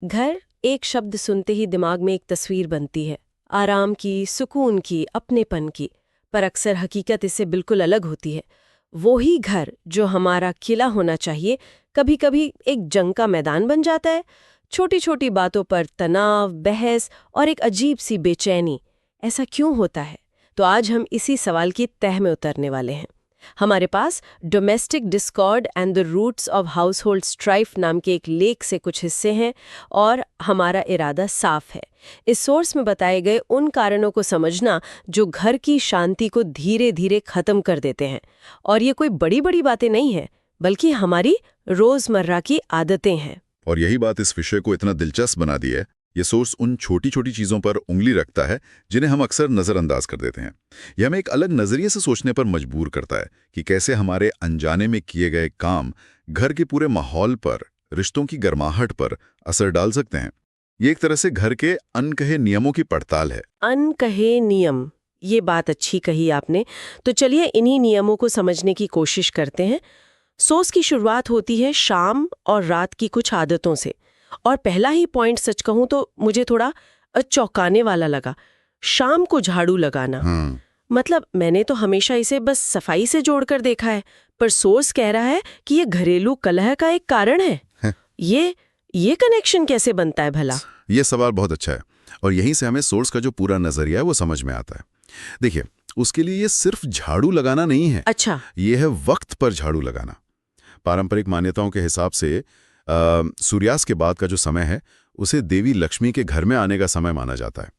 घर एक शब्द सुनते ही दिमाग में एक तस्वीर बनती है, आराम की, सुकून की, अपनेपन की। पर अक्सर हकीकत इससे बिल्कुल अलग होती है। वो ही घर जो हमारा किला होना चाहिए, कभी कभी एक जंग का मैदान बन जाता है। छोटी छोटी बातों पर तनाव, बहस और एक अजीब सी बेचैनी। ऐसा क्यों होता है? तो आज हम इसी सवाल की तह में उतरने वाले हैं। हमारे पास domestic discord and the roots of household strife नाम के एक लेख से कुछ हिस्से हैं, और हमारा इरादा साफ है। इस सोर्स में बताए गए उन कारणों को समझना जो घर की शांति को धीरे धीरे खत्म कर देते हैं। और ये कोई बड़ी बड़ी बातें नहीं है, बल्कि हमारी रोजमर्रा की आदतें हैं। और यही बात इस विषय को इतना दिलचस्प बना दी है। ये सोर्स उन छोटी छोटी चीज़ों पर उंगली रखता है जिन्हें हम अक्सर नज़रअंदाज कर देते हैं। यह हमें एक अलग नज़रिए से सोचने पर मजबूर करता है कि कैसे हमारे अनजाने में किए गए काम घर के पूरे माहौल पर, रिश्तों की गर्माहट पर असर डाल सकते हैं। ये एक तरह से घर के अनकहे नियमों की पड़ताल है। अनकहे नियम, ये बात अच्छी कही आपने। तो चलिए इन्हीं नियमों को समझने की कोशिश करते हैं। सोच की शुरुआत होती है शाम और रात की कुछ आदतों से। और पहला ही पॉइंट सच कहूं तो मुझे थोड़ा चौंकाने वाला लगा। शाम को झाड़ू लगाना। मतलब मैंने तो हमेशा इसे बस सफाई से जोड़कर देखा है, पर सोर्स कह रहा है कि ये घरेलू कलह का एक कारण है। ये कनेक्शन कैसे बनता है भला? ये सवाल बहुत अच्छा है, और यहीं से हमें सोर्स का जो पूरा नजरिया है वो समझ में आता है। देखिए, उसके लिए ये सिर्फ झाड़ू लगाना नहीं है। अच्छा, ये है वक्त पर झाड़ू लगाना। पारंपरिक मान्यताओं के हिसाब से सूर्यास्त के बाद का जो समय है उसे देवी लक्ष्मी के घर में आने का समय माना जाता है।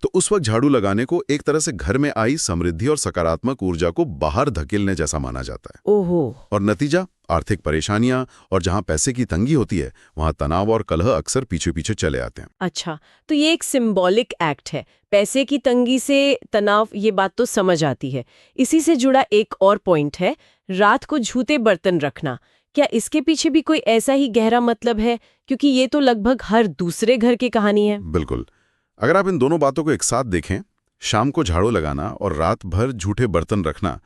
तो उस वक्त झाड़ू लगाने को एक तरह से घर में आई समृद्धि और सकारात्मक ऊर्जा को बाहर धकेलने जैसा माना जाता है। ओहो। और नतीजा आर्थिक परेशानियां, और जहां पैसे की तंगी होती है वहां तनाव और कलह अक्सर पीछे पीछे चले आते हैं। अच्छा, तो ये एक सिंबॉलिक एक्ट है। पैसे की तंगी से तनाव, ये बात तो समझ आती है। इसी से जुड़ा एक और पॉइंट है, रात को झूठे बर्तन रखना। क्या इसके पीछे भी कोई ऐसा ही गहरा मतलब है? क्योंकि ये तो लगभग हर दूसरे घर की कहानी है। बिल्कुल। अगर आप इन दोनों बातों को एक साथ देखें, शाम को झाड़ू लगाना और रात भर झूठे बर्तन रखना,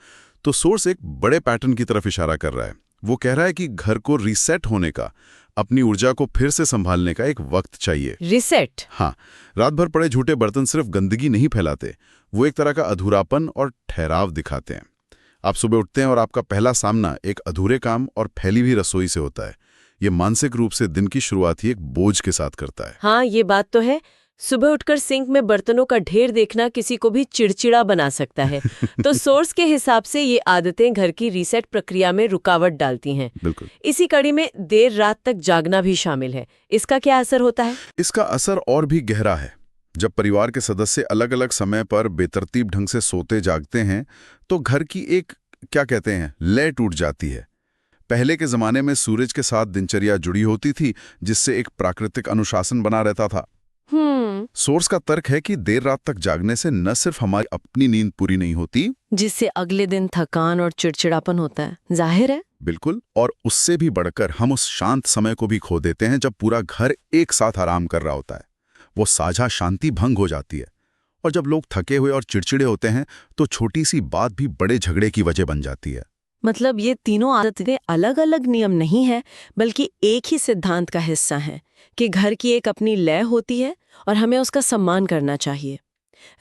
तो सोर्स एक बड़े पैटर्न की तरफ इशारा कर रहा है। वो कह रहा है कि घर को रीसेट होने का, अपनी ऊर्जा को फिर से संभालने का एक वक्त चाहिए। रिसेट? हाँ, रात भर पड़े झूठे बर्तन सिर्फ गंदगी नहीं फैलाते, वो एक तरह का अधूरापन और ठहराव दिखाते हैं। आप सुबह उठते हैं और आपका पहला सामना एक अधूरे काम और फैली हुई रसोई से होता है। ये मानसिक रूप से दिन की शुरुआत ही एक बोझ के साथ करता है। हाँ, ये बात तो है। सुबह उठकर सिंक में बर्तनों का ढेर देखना किसी को भी चिड़चिड़ा बना सकता है। तो सोर्स के हिसाब से ये आदतें घर की रीसेट प्रक्रिया में रुकावट डालती हैं। बिल्कुल। इसी कड़ी में देर रात तक जागना भी शामिल है। इसका क्या असर होता है? इसका असर और भी गहरा है। जब परिवार के सदस्य अलग अलग समय पर बेतरतीब ढंग से सोते जागते हैं, तो घर की एक, क्या कहते हैं, लय टूट जाती है। पहले के जमाने में सूरज के साथ दिनचर्या जुड़ी होती थी, जिससे एक प्राकृतिक अनुशासन बना रहता था। सोर्स का तर्क है कि देर रात तक जागने से न सिर्फ हमारी अपनी नींद पूरी नहीं होती, जिससे अगले दिन थकान और चिड़चिड़ापन होता है, जाहिर है। बिल्कुल, और उससे भी बढ़कर हम उस शांत समय को भी खो देते हैं जब पूरा घर एक साथ आराम कर रहा होता है। वो साझा शांति भंग हो जाती है, और जब लोग थके हुए और चिड़चिड़े होते हैं तो छोटी सी बात भी बड़े झगड़े की वजह बन जाती है। मतलब ये तीनों आदतें अलग अलग नियम नहीं है, बल्कि एक ही सिद्धांत का हिस्सा हैं कि घर की एक अपनी लय होती है और हमें उसका सम्मान करना चाहिए।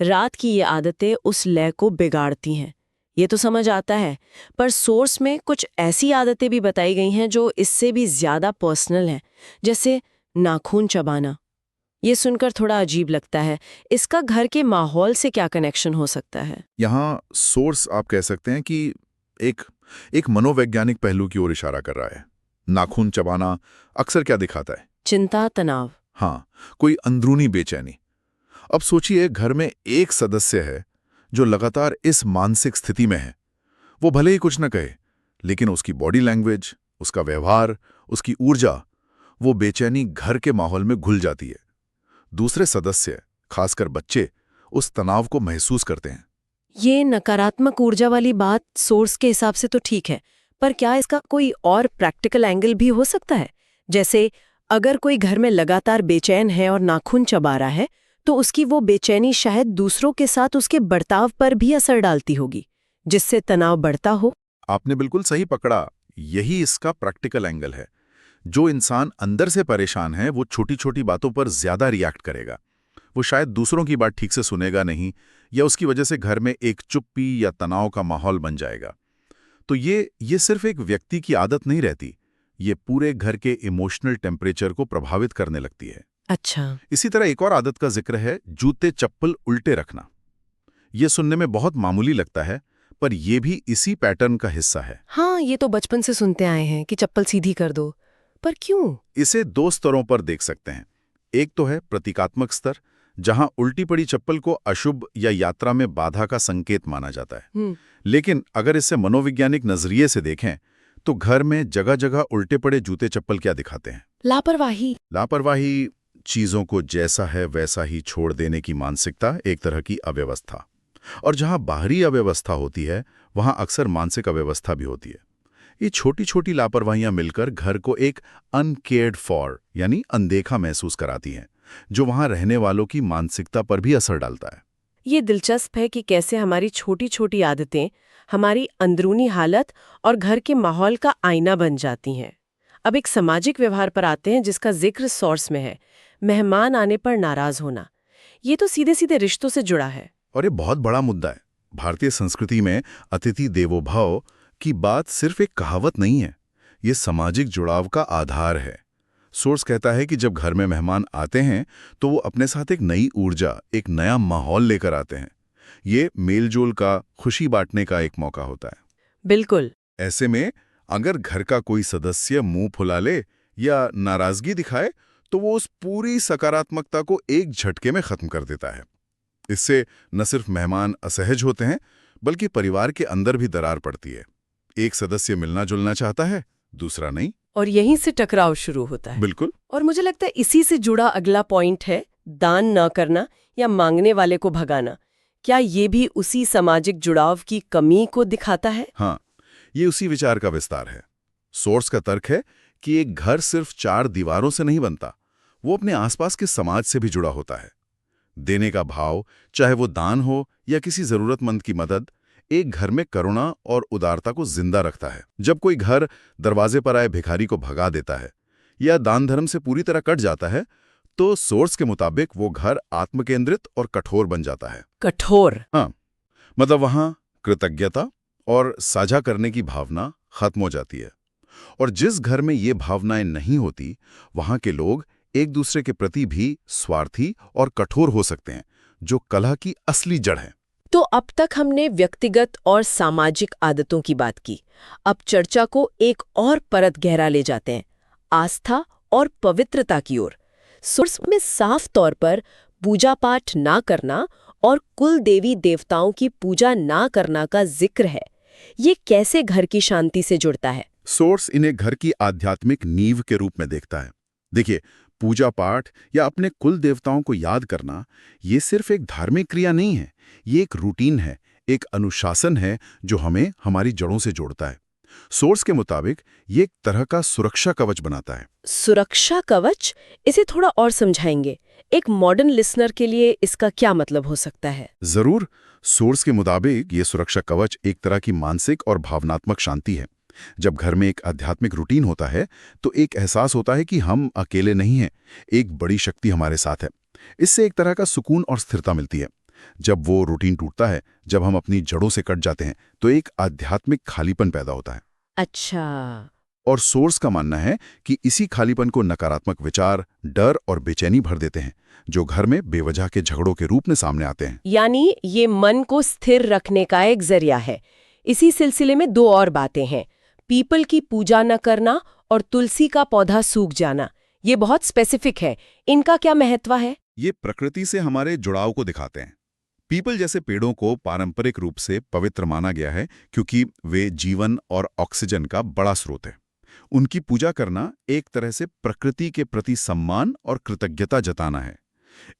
रात की ये आदतें उस लय को बिगाड़ती हैं, ये तो समझ आता है। पर सोर्स में कुछ ऐसी आदतें भी बताई गई हैं जो इससे भी ज्यादा पर्सनल हैं, जैसे नाखून चबाना। ये सुनकर थोड़ा अजीब लगता है। इसका घर के माहौल से क्या कनेक्शन हो सकता है? यहाँ सोर्स, आप कह सकते हैं कि एक मनोवैज्ञानिक पहलू की ओर इशारा कर रहा है। नाखून चबाना अक्सर क्या दिखाता है? चिंता, तनाव। हाँ, कोई अंदरूनी बेचैनी। अब सोचिए, घर में एक सदस्य है जो लगातार इस मानसिक स्थिति में है। वो भले ही कुछ न कहे, लेकिन उसकी बॉडी लैंग्वेज, उसका व्यवहार, उसकी ऊर्जा, वो बेचैनी घर के माहौल में घुल जाती है। दूसरे सदस्य, खासकर बच्चे, उस तनाव को महसूस करते हैं। ये नकारात्मक ऊर्जा वाली बात सोर्स के हिसाब से तो ठीक है, पर क्या इसका कोई और प्रैक्टिकल एंगल भी हो सकता है? जैसे अगर कोई घर में लगातार बेचैन है और नाखून चबा रहा है, तो उसकी वो बेचैनी शायद दूसरों के साथ उसके बर्ताव पर भी असर डालती होगी, जिससे तनाव बढ़ता हो। आपने बिल्कुल सही पकड़ा। यही इसका प्रैक्टिकल एंगल है। जो इंसान अंदर से परेशान है वो छोटी छोटी बातों पर ज्यादा रिएक्ट करेगा। वो शायद दूसरों की बात ठीक से सुनेगा नहीं, या उसकी वजह से घर में एक चुप्पी या तनाव का माहौल बन जाएगा। तो ये सिर्फ एक व्यक्ति की आदत नहीं रहती, ये पूरे घर के इमोशनल टेम्परेचर को प्रभावित करने लगती है। अच्छा। इसी तरह एक और आदत का जिक्र है जूते चप्पल उल्टे रखना। ये सुनने में बहुत मामूली लगता है, पर यह भी इसी पैटर्न का हिस्सा है। हाँ, ये तो बचपन से सुनते आए हैं कि चप्पल सीधी कर दो, पर क्यों? इसे दो स्तरों पर देख सकते हैं। एक तो है प्रतीकात्मक स्तर, जहां उल्टी पड़ी चप्पल को अशुभ या यात्रा में बाधा का संकेत माना जाता है। लेकिन अगर इसे मनोवैज्ञानिक नजरिए से देखें तो घर में जगह जगह उल्टे पड़े जूते चप्पल क्या दिखाते हैं? लापरवाही, चीजों को जैसा है वैसा ही छोड़ देने की मानसिकता, एक तरह की अव्यवस्था। और जहां बाहरी अव्यवस्था होती है वहां अक्सर मानसिक अव्यवस्था भी होती है। ये छोटी छोटी लापरवाहियां मिलकर घर को एक अनकेयर्ड फॉर यानी अनदेखा महसूस कराती हैं, जो वहां रहने वालों की मानसिकता पर भी असर डालता है। ये दिलचस्प है कि कैसे हमारी छोटी छोटी आदतें हमारी अंदरूनी हालत और घर के माहौल का आईना बन जाती हैं। अब एक सामाजिक व्यवहार पर आते हैं जिसका जिक्र सोर्स में है, मेहमान आने पर नाराज होना। ये तो सीधे सीधे रिश्तों से जुड़ा है। और ये बहुत बड़ा मुद्दा है। भारतीय संस्कृति में अतिथि देवो भव की बात सिर्फ एक कहावत नहीं है, ये सामाजिक जुड़ाव का आधार है। सोर्स कहता है कि जब घर में मेहमान आते हैं तो वो अपने साथ एक नई ऊर्जा, एक नया माहौल लेकर आते हैं। ये मेलजोल का, खुशी बांटने का एक मौका होता है। बिल्कुल। ऐसे में अगर घर का कोई सदस्य मुंह फुला ले या नाराजगी दिखाए तो वो उस पूरी सकारात्मकता को एक झटके में खत्म कर देता है। इससे न सिर्फ मेहमान असहज होते हैं, बल्कि परिवार के अंदर भी दरार पड़ती है। एक सदस्य मिलना जुलना चाहता है, दूसरा नहीं, और यहीं से टकराव शुरू होता है। बिल्कुल। और मुझे लगता है इसी से जुड़ा अगला पॉइंट है दान न करना या मांगने वाले को भगाना। क्या ये भी उसी सामाजिक जुड़ाव की कमी को दिखाता है? हाँ, ये उसी विचार का विस्तार है। सोर्स का तर्क है कि एक घर सिर्फ 4 दीवारों से नहीं बनता, वो अपने आसपास के समाज से भी जुड़ा होता है। देने का भाव, चाहे वो दान हो या किसी जरूरतमंद की मदद, एक घर में करुणा और उदारता को जिंदा रखता है। जब कोई घर दरवाजे पर आए भिखारी को भगा देता है या दान धर्म से पूरी तरह कट जाता है, तो सोर्स के मुताबिक वो घर आत्मकेंद्रित और कठोर बन जाता है। कठोर? हाँ, मतलब वहां कृतज्ञता और साझा करने की भावना खत्म हो जाती है। और जिस घर में ये भावनाएं नहीं होती, वहां के लोग एक दूसरे के प्रति भी स्वार्थी और कठोर हो सकते हैं, जो कलह की असली जड़ है। तो अब तक हमने व्यक्तिगत और सामाजिक आदतों की बात की। अब चर्चा को एक और परत गहरा ले जाते हैं, आस्था और पवित्रता की ओर। सोर्स में साफ तौर पर पूजा पाठ ना करना और कुल देवी देवताओं की पूजा ना करना का जिक्र है। ये कैसे घर की शांति से जुड़ता है? सोर्स इन्हें घर की आध्यात्मिक नींव के रूप में देखता है। देखिए, पूजा पाठ या अपने कुल देवताओं को याद करना, ये सिर्फ एक धार्मिक क्रिया नहीं है, ये एक रूटीन है, एक अनुशासन है जो हमें हमारी जड़ों से जोड़ता है। सोर्स के मुताबिक ये एक तरह का सुरक्षा कवच बनाता है। सुरक्षा कवच? इसे थोड़ा और समझाएंगे। एक मॉडर्न लिसनर के लिए इसका क्या मतलब हो सकता है? जरूर। सोर्स के मुताबिक ये सुरक्षा कवच एक तरह की मानसिक और भावनात्मक शांति है। जब घर में एक आध्यात्मिक रूटीन होता है तो एक एहसास होता है कि हम अकेले नहीं हैं, एक बड़ी शक्ति हमारे साथ है। इससे एक तरह का सुकून और स्थिरता मिलती है। जब वो रूटीन टूटता है, जब हम अपनी जड़ों से कट जाते हैं, तो एक आध्यात्मिक खालीपन पैदा होता है। अच्छा। और सोर्स का मानना है कि इसी खालीपन को नकारात्मक विचार, डर और बेचैनी भर देते हैं, जो घर में बेवजह के झगड़ों के रूप में सामने आते हैं। यानी ये मन को स्थिर रखने का एक जरिया है। इसी सिलसिले में 2 और बातें हैं, पीपल की पूजा न करना और तुलसी का पौधा सूख जाना। ये बहुत स्पेसिफिक है, इनका क्या महत्व है? ये प्रकृति से हमारे जुड़ाव को दिखाते हैं। पीपल जैसे पेड़ों को पारंपरिक रूप से पवित्र माना गया है क्योंकि वे जीवन और ऑक्सीजन का बड़ा स्रोत है। उनकी पूजा करना एक तरह से प्रकृति के प्रति सम्मान और कृतज्ञता जताना है।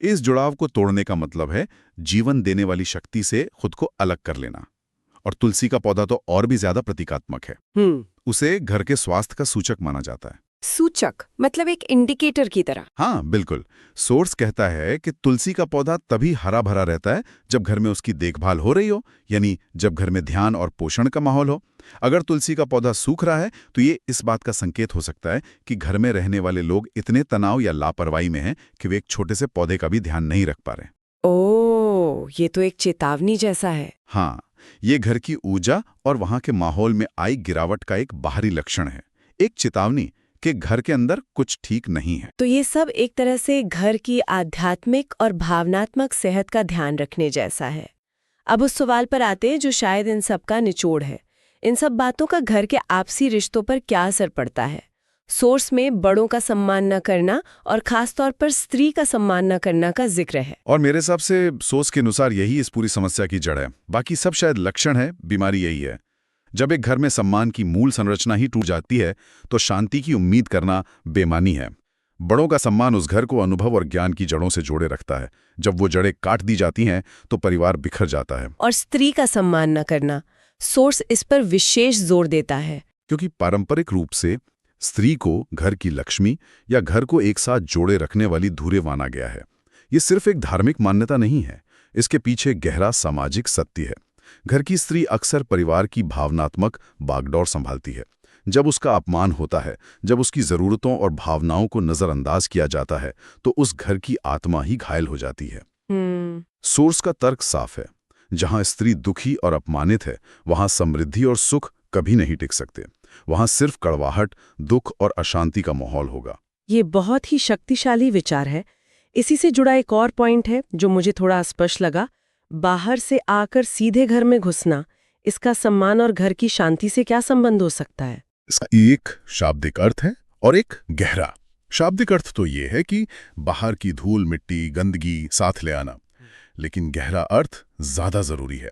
इस जुड़ाव को तोड़ने का मतलब है जीवन देने वाली शक्ति से खुद को अलग कर लेना। और तुलसी का पौधा तो और भी ज्यादा प्रतीकात्मक है। उसे घर के स्वास्थ्य का सूचक माना जाता है। सूचक मतलब एक इंडिकेटर की तरह। हाँ बिल्कुल। सोर्स कहता है कि तुलसी का पौधा तभी हरा भरा रहता है जब घर में उसकी देखभाल हो रही हो, यानी जब घर में ध्यान और पोषण का माहौल हो। अगर तुलसी का पौधा सूख रहा है तो ये इस बात का संकेत हो सकता है कि घर में रहने वाले लोग इतने तनाव या लापरवाही में हैं कि वे एक छोटे से पौधे का भी ध्यान नहीं रख पा रहे। ओह, ये तो एक चेतावनी जैसा है। हाँ, ये घर की ऊर्जा और वहां के माहौल में आई गिरावट का एक बाहरी लक्षण है, एक चेतावनी कि घर के अंदर कुछ ठीक नहीं है। तो ये सब एक तरह से घर की आध्यात्मिक और भावनात्मक सेहत का ध्यान रखने जैसा है। अब उस सवाल पर आते हैं जो शायद इन सब का निचोड़ है। इन सब बातों का घर के आपसी रिश्तों पर क्या असर पड़ता है? सोर्स में बड़ों का सम्मान न करना और खासतौर पर स्त्री का सम्मान न करना का जिक्र है। और मेरे हिसाब से सोच के अनुसार यही इस पूरी समस्या की जड़ है। बाकी सब शायद लक्षण है, बीमारी यही है। जब एक घर में सम्मान की मूल संरचना ही टूट जाती है तो शांति की उम्मीद करना बेमानी है। बड़ों का सम्मान उस घर को अनुभव और ज्ञान की जड़ों से जोड़े रखता है। जब वो जड़ें काट दी जाती हैं तो परिवार बिखर जाता है। और स्त्री का सम्मान न करना, सोर्स इस पर विशेष जोर देता है। क्योंकि पारंपरिक रूप से स्त्री को घर की लक्ष्मी या घर को एक साथ जोड़े रखने वाली धुरी माना गया है। ये सिर्फ एक धार्मिक मान्यता नहीं है, इसके पीछे गहरा सामाजिक सत्य है। घर की स्त्री अक्सर परिवार की भावनात्मक बागडोर संभालती है। जब उसका अपमान होता है, जब उसकी जरूरतों और भावनाओं को नजरअंदाज किया जाता है, तो उस घर की आत्मा ही घायल हो जाती है। सोर्स का तर्क साफ है, जहां स्त्री दुखी और अपमानित है, वहां समृद्धि और सुख कभी नहीं टिक सकते। वहां सिर्फ कड़वाहट, दुख और अशांति का माहौल होगा। ये बहुत ही शक्तिशाली विचार है। इसी से जुड़ा एक और पॉइंट है जो मुझे थोड़ा अस्पष्ट लगा। बाहर से आकर सीधे घर में घुसना, इसका सम्मान और घर की शांति से क्या संबंध हो सकता है? इसका एक शाब्दिक अर्थ है और एक गहरा। शाब्दिक अर्थ तो ये है कि बाहर की धूल मिट्टी गंदगी साथ ले आना, लेकिन गहरा अर्थ ज्यादा जरूरी है।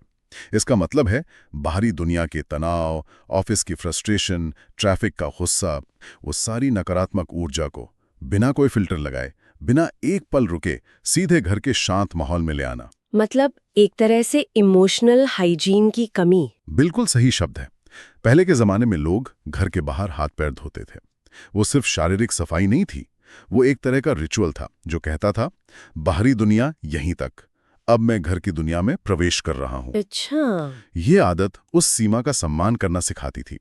इसका मतलब है बाहरी दुनिया के तनाव, ऑफिस की फ्रस्ट्रेशन, ट्रैफिक का गुस्सा, वो सारी नकारात्मक ऊर्जा को बिना कोई फिल्टर लगाए, बिना एक पल रुके सीधे घर के शांत माहौल में ले आना। मतलब एक तरह से इमोशनल हाइजीन की कमी। बिल्कुल सही शब्द है। पहले के जमाने में लोग घर के बाहर हाथ पैर धोते थे। वो सिर्फ शारीरिक सफाई नहीं थी, वो एक तरह का रिचुअल था जो कहता था बाहरी दुनिया यहीं तक, अब मैं घर की दुनिया में प्रवेश कर रहा हूं। अच्छा। ये आदत उस सीमा का सम्मान करना सिखाती थी।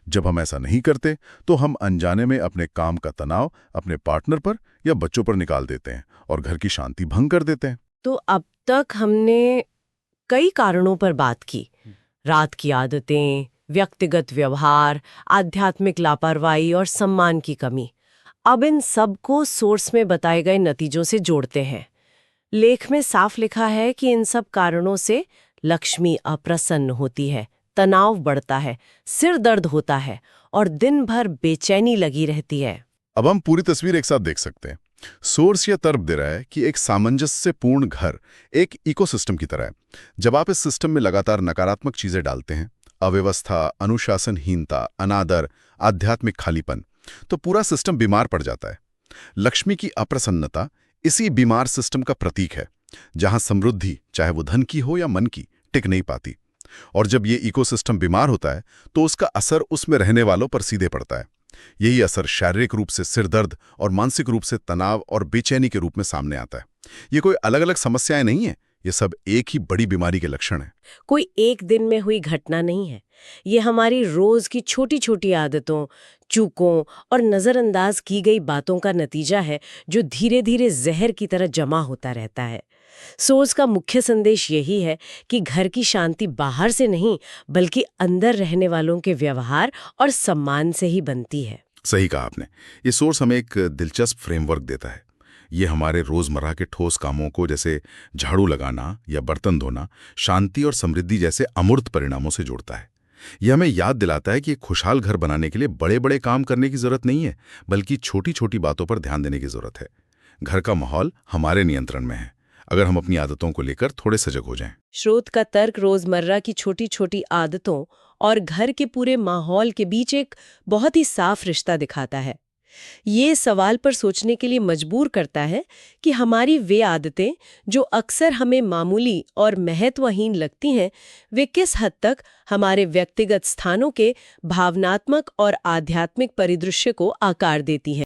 जब हम ऐसा नहीं करते तो हम अनजाने में अपने काम का तनाव अपने पार्टनर पर या बच्चों पर निकाल देते हैं और घर की शांति भंग कर देते हैं। तो अब तक हमने कई कारणों पर बात की। रात की आदतें, व्यक्तिगत व्यवहार, आध्यात्मिक लापरवाही और सम्मान की कमी। अब इन सब को सोर्स में बताए गए नतीजों से जोड़ते हैं। लेख में साफ लिखा है कि इन सब कारणों से लक्ष्मी अप्रसन्न होती है, तनाव बढ़ता है, सिर दर्द होता है और दिन भर बेचैनी लगी रहती है। अब हम पूरी तस्वीर एक साथ देख सकते हैं। सोर्स यह तर्क दे रहा है कि एक सामंजस्यपूर्ण घर एक इकोसिस्टम की तरह है। जब आप इस सिस्टम में लगातार नकारात्मक चीजें डालते हैं, अव्यवस्था, अनुशासनहीनता, अनादर, आध्यात्मिक खालीपन, तो पूरा सिस्टम बीमार पड़ जाता है। लक्ष्मी की अप्रसन्नता इसी बीमार सिस्टम का प्रतीक है, जहां समृद्धि, चाहे वो धन की हो या मन की, टिक नहीं पाती। और जब ये इकोसिस्टम बीमार होता है तो उसका असर उसमें रहने वालों पर सीधे पड़ता है। यही असर शारीरिक रूप से सिरदर्द और मानसिक रूप से तनाव और बेचैनी के रूप में सामने आता है। ये कोई अलग अलग समस्याएं नहीं है, ये सब एक ही बड़ी बीमारी के लक्षण हैं। कोई एक दिन में हुई घटना नहीं है। ये हमारी रोज की छोटी छोटी आदतों, चूकों और नजरअंदाज की गई बातों का नतीजा है जो धीरे धीरे जहर की तरह जमा होता रहता है। सोर्स का मुख्य संदेश यही है कि घर की शांति बाहर से नहीं बल्कि अंदर रहने वालों के व्यवहार और सम्मान से ही बनती है। सही कहा आपने। ये सोर्स हमें एक दिलचस्प फ्रेमवर्क देता है। ये हमारे रोजमर्रा के ठोस कामों को, जैसे झाड़ू लगाना या बर्तन धोना, शांति और समृद्धि जैसे अमूर्त परिणामों से जोड़ता है। यह हमें याद दिलाता है कि एक खुशहाल घर बनाने के लिए बड़े बड़े काम करने की जरूरत नहीं है, बल्कि छोटी छोटी बातों पर ध्यान देने की जरूरत है। घर का माहौल हमारे नियंत्रण में है, अगर हम अपनी आदतों को लेकर थोड़े सजग हो जाएं। स्रोत का तर्क रोजमर्रा की छोटी छोटी आदतों और घर के पूरे माहौल के बीच एक बहुत ही साफ रिश्ता दिखाता है। ये सवाल पर सोचने के लिए मजबूर करता है कि हमारी वे आदतें जो अक्सर हमें मामूली और महत्वहीन लगती हैं, वे किस हद तक हमारे व्यक्तिगत स्थानों के भावनात्मक और आध्यात्मिक परिदृश्य को आकार देती हैं।